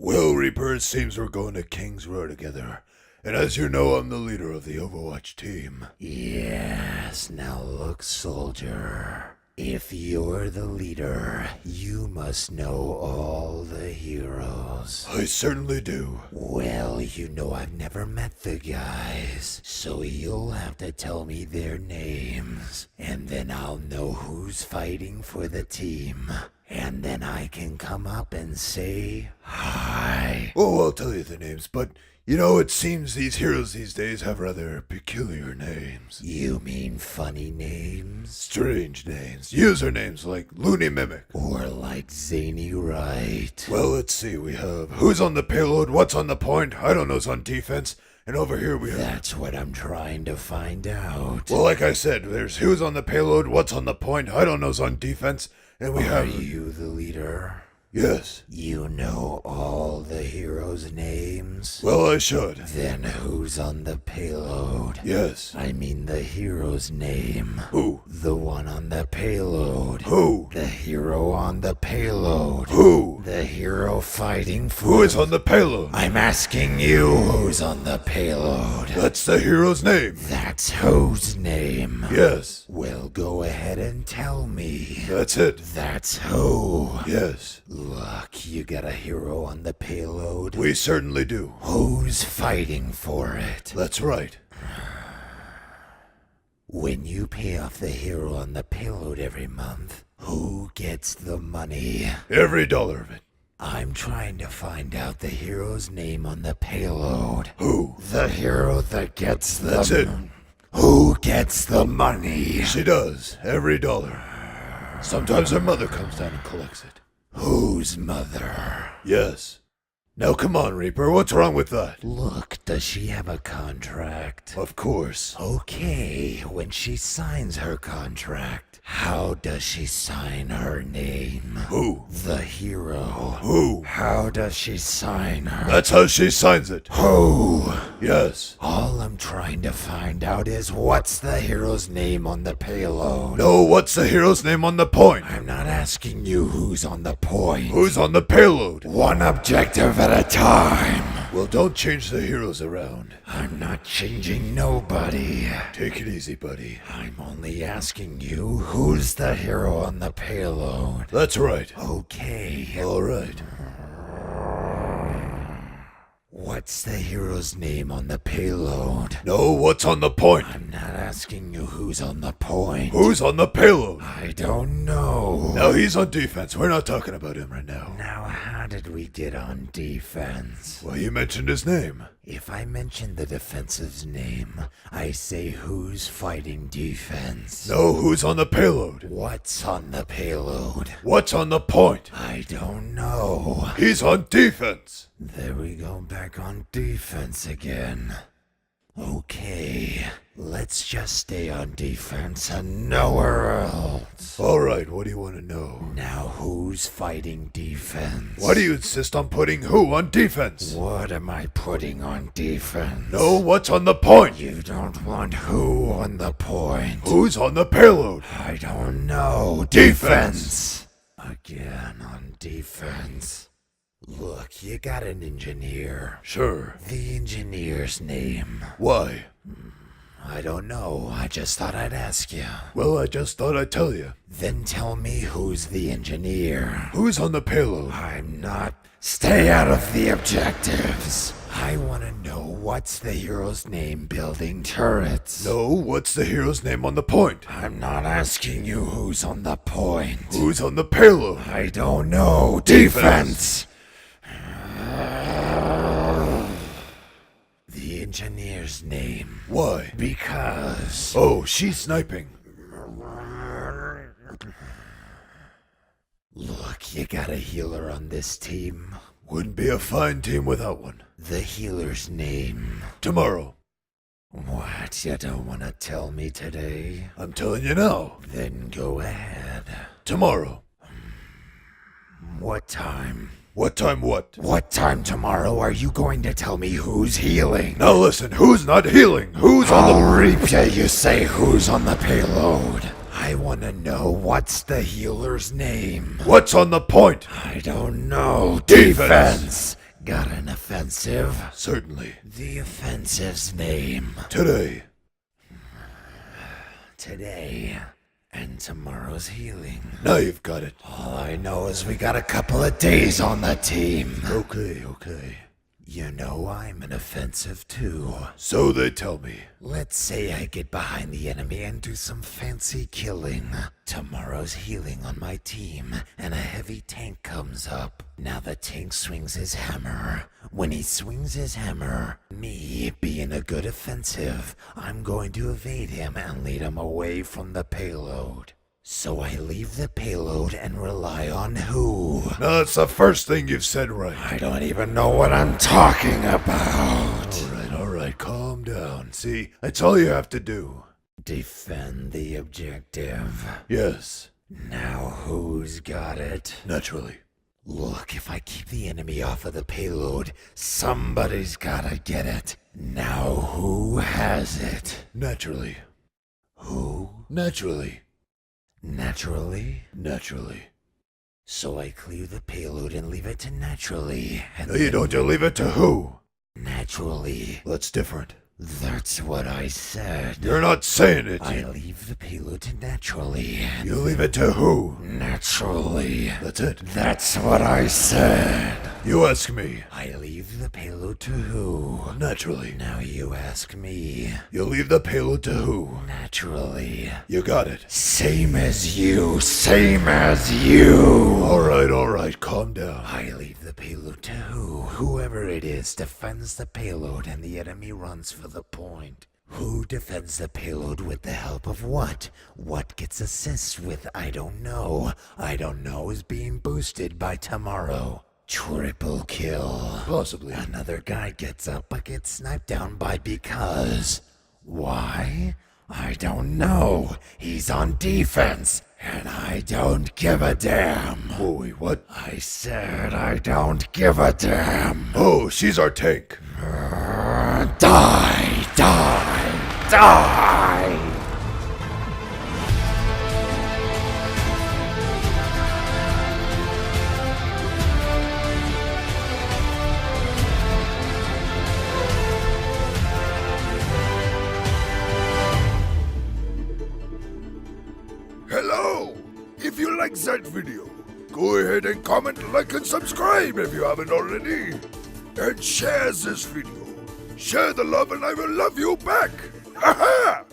Well, Reaper, it seems we're going to King's Row together. And as you know, I'm the leader of the Overwatch team. Yes, now look, soldier. If you're the leader, you must know all the heroes. I certainly do. Well, you know I've never met the guys, so you'll have to tell me their names, and then I'll know who's fighting for the team. And then I can come up and say hi. Oh, I'll tell you the names, but you know, it seems these heroes these days have rather peculiar names. You mean funny names? Strange names. Usernames like Looney Mimic. Or like Xani Right? Well, let's see. We have who's on the payload, what's on the point, I don't know's on defense, and over here we have... That's what I'm trying to find out. Well, like I said, there's who's on the payload, what's on the point, I don't know's on defense, and we have... Are you the leader? Yes. You know all the heroes' names? Well, I should. Then who's on the payload? Yes. I mean the hero's name. Who? The one on the payload. Who? The hero on the payload. Who? The hero fighting for... Who is on the payload? I'm asking you who's on the payload. That's the hero's name. That's whose name? Yes. Well, go ahead and tell me. That's it. That's who. Yes. Look, you got a hero on the payload? We certainly do. Who's fighting for it? That's right. When you pay off the hero on the payload every month, who gets the money? Every dollar of it. I'm trying to find out the hero's name on the payload. Who? The hero that gets the... That's it. Who gets the money? She does. Every dollar. Sometimes her mother comes down and collects it. Whose mother? Yes. Now come on, Reaper. What's wrong with that? Look, does she have a contract? Of course. Okay, when she signs her contract, how does she sign her name? Who? The hero. Who? How does she sign her? That's how she signs it. Who? Yes. All I'm trying to find out is what's the hero's name on the payload? No, what's the hero's name on the point? I'm not asking you who's on the point. Who's on the payload? One objective at a time. Well, don't change the heroes around. I'm not changing nobody. Take it easy, buddy. I'm only asking you who's the hero on the payload. That's right. Okay. All right. What's the hero's name on the payload? No, what's on the point? I'm not asking you who's on the point. Who's on the payload? I don't know. Now he's on defense. We're not talking about him right now. Now how did we get on defense? Well, you mentioned his name. If I mention the defensive's name, I say who's fighting defense. No, who's on the payload? What's on the payload? What's on the point? I don't know. He's on defense. There we go, back on defense again. Okay, let's just stay on defense and nowhere else. All right, what do you want to know? Now who's fighting defense? Why do you insist on putting who on defense? What am I putting on defense? No, what's on the point? You don't want who on the point. Who's on the payload? I don't know. Defense. Again on defense. Look, you got an engineer. Sure. The engineer's name. Why? I don't know. I just thought I'd ask you. Well, I just thought I'd tell you. Then tell me who's the engineer. Who's on the payload? I'm not. Stay out of the objectives. I want to know what's the hero's name building turrets. No, what's the hero's name on the point? I'm not asking you who's on the point. Who's on the payload? I don't know. Defense. The engineer's name. Why? Because... Oh, she's sniping. Look, you got a healer on this team. Wouldn't be a fine team without one. The healer's name. Tomorrow. What, you don't want to tell me today? I'm telling you now. Then go ahead. Tomorrow. What time? What time what? What time tomorrow are you going to tell me who's healing? Now listen, who's not healing? Who's on the... I'll reap you say who's on the payload. I want to know what's the healer's name. What's on the point? I don't know. Defense. Got an offensive? Certainly. The offensive's name. Today. Today. And tomorrow's healing. Now you've got it. All I know is we got a couple of days on the team. Okay. You know I'm an offensive too. So they tell me. Let's say I get behind the enemy and do some fancy killing. Tomorrow's healing on my team, and a heavy tank comes up. Now the tank swings his hammer. When he swings his hammer, me, being a good offensive, I'm going to evade him and lead him away from the payload. So I leave the payload and rely on who? Now that's the first thing you've said right. I don't even know what I'm talking about. All right, calm down. See, that's all you have to do. Defend the objective. Yes, Now who's got it? naturally. Look, if I keep the enemy off of the payload, somebody's gotta get it. Now who has it? Naturally. Who? Naturally. Naturally? Naturally. So I clear the payload and leave it to naturally. And No, you don't. You leave it to who? Naturally. That's different. That's what I said. You're not saying it. I leave the payload to naturally. You leave it to who? Naturally. That's it. That's what I said. You ask me. I leave the payload to who? Naturally. Now you ask me. You leave the payload to who? Naturally. You got it. Same as you. Same as you. All right. Calm down. I leave the payload to who? Whoever it is defends the payload and the enemy runs for the point. Who defends the payload with the help of what? What gets assists with I don't know. I don't know is being boosted by tomorrow. Triple kill. Possibly. Another guy gets up but gets sniped down by because. Why? I don't know. He's on defense, and I don't give a damn. Oh, wait, what? I said I don't give a damn. Oh, she's our tank. Die! Die! Die! Hello! If you like that video, go ahead and comment, like, and subscribe if you haven't already. And share this video. Share the love and I will love you back. Ha ha!